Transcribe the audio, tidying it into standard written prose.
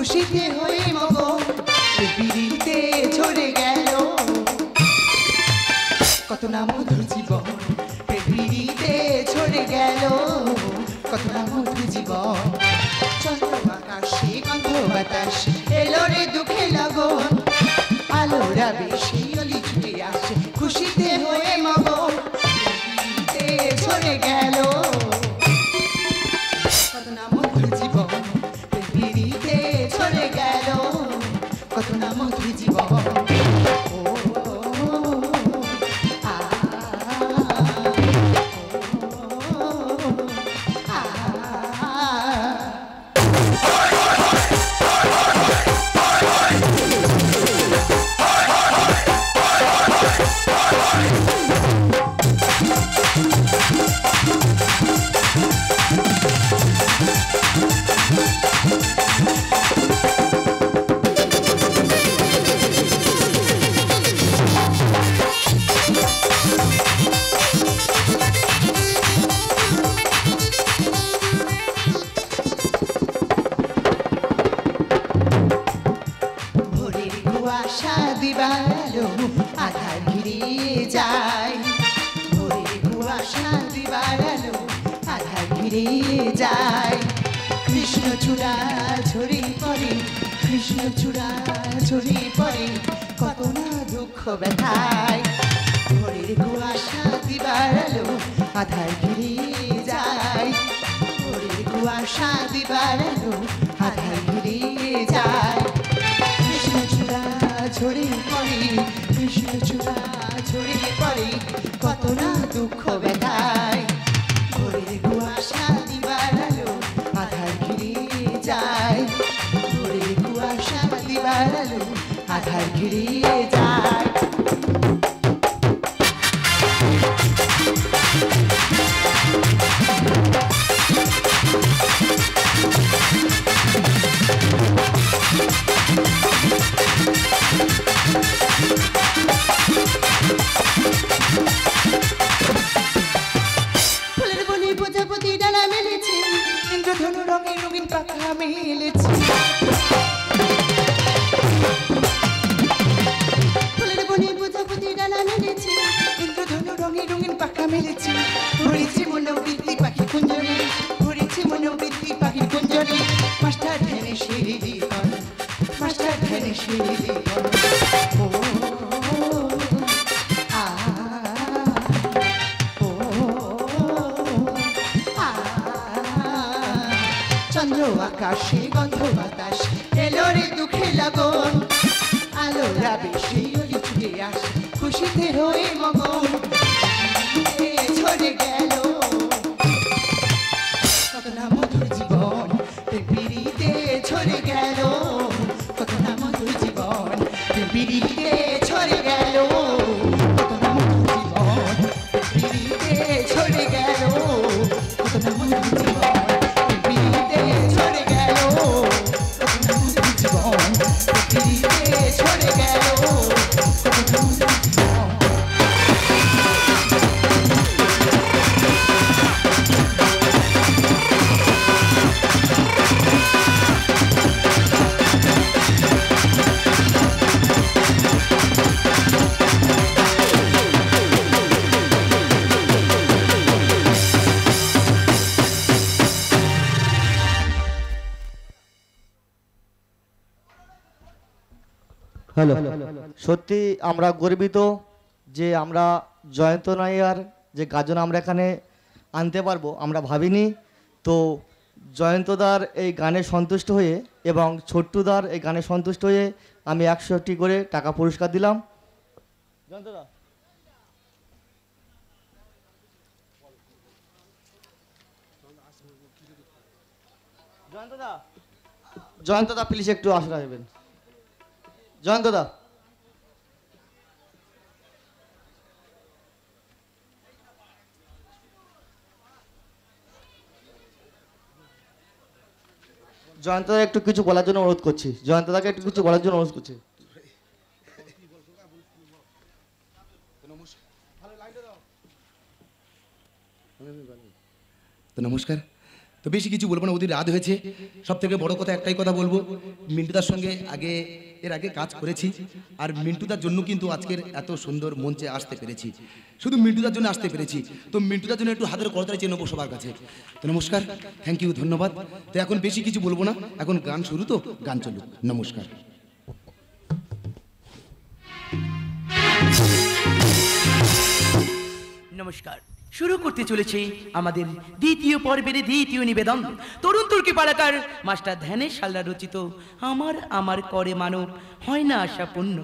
খুশিতে হয়ে মগন পিড়িতে ঝরে গেল কত না মধুর জীবন পিড়িতে ঝরে গেল কত না মধুর জীবন চন্দ্র আকাশে গন্ধ বাতাস এলো রে দুঃখে লগন আলোরা বেশি অলি ছুটে আসে খুশিতে হয়ে মগন পিড়িতে ঝরে গেল কত না মধুর জীবন পিড়িতে ঝরে গেল কত না মধুর জীবন আধার ঘিরে যায় ভোরের কুয়াশা দিবার আলো আধার ঘিরে যায় কৃষ্ণচূড়া ঝরে পড়ে কৃষ্ণচূড়া ঝরে পড়ে কত না দুঃখ ব্যথায় ভোরের কুয়াশা দিবার আলো আধার ঘিরে যায় ভোরের কুয়াশা দিবার আলো আধার ঘিরে যায় কৃষ্ণচূড়া ঝরে পড়ে কৃষ্ণচূড়া ঝরে পড়ে কত না দুঃখ ব্যথায় ভোরের কুয়াশা দিবার আলো আধার ঘিরে যায় ভোরের কুয়াশা দিবার আলো আধার ঘিরে যায় ইন্দ্রধনু রঙে রঙিন পাখা মেলেছে ফুলের বনে প্রজাপতি ডানা মেলেছে ইন্দ্রধনু রঙে রঙিন পাখা মেলেছে ঘুরেছে মনোবৃত্তি পাখি কুঞ্জরে ঘুরেছে মনোবৃত্তি পাখি কুঞ্জরে মাস্টার ধ্যানে সিঁড়ি দিবন মাস্টার ধ্যানে সিঁড়ি দিবন চন্দ্র আকাশে গন্ধ বাতাস এলো রে দুঃখে লগন আলোরা বেশি অলি ছুটে আসে খুশিতে হয়ে মগন ঝরে গেল কত না মধুর জীবন পিড়িতে ঝরে গেল কত না মধুর জীবন পিড়িতে ঝরে গেল কত না মধুর জীবন পিড়িতে ঝরে গেল কত না মধুর জীবন হ্যালো, সত্যি আমরা গর্বিত যে আমরা জয়ন্ত নাইয়ার যে গাজন আমরা এখানে আনতে পারবো আমরা ভাবিনি। তো জয়ন্তদার এই গানে সন্তুষ্ট হয়ে এবং ছোট্টুদার এই গানে সন্তুষ্ট হয়ে আমি 100টি করে টাকা পুরস্কার দিলাম। জয়ন্তদা জয়ন্তদা জয়ন্তদা প্লিজ একটু আসলে আসবেন। জয়ন্তদা জয়ন্তদা একটু কিছু বলার জন্য অনুরোধ করছি। জয়ন্তদাকে একটু কিছু বলার জন্য অনুরোধ করছি। তো নমস্কার, তো বেশি কিছু বলবো না, ওদের রাত হয়েছে। সব থেকে বড় কথা একটাই কথা বলবো, মিন্টুদার সঙ্গে এর আগে কাজ করেছি, আর মিন্টুদার জন্য কিন্তু আজকের এত সুন্দর মঞ্চে আসতে পেরেছি, শুধু মিন্টুদার জন্য আসতে পেরেছি। তো মিন্টুদার জন্য একটু হাতের করতালি চেয়ে নেবো সবার কাছে। তো নমস্কার, থ্যাংক ইউ, ধন্যবাদ। তো এখন বেশি কিছু বলবো না, এখন গান শুরু, তো গান চলুক। নমস্কার। নমস্কার, শুরু করতে চলেছে আমাদের দ্বিতীয় পর্বের দ্বিতীয় নিবেদন। তরুণ তুর্কি পালাকার মাস্টার ধ্যানের সালরা রচিত আমার আমার করে মানব হয় না আশা পূর্ণ।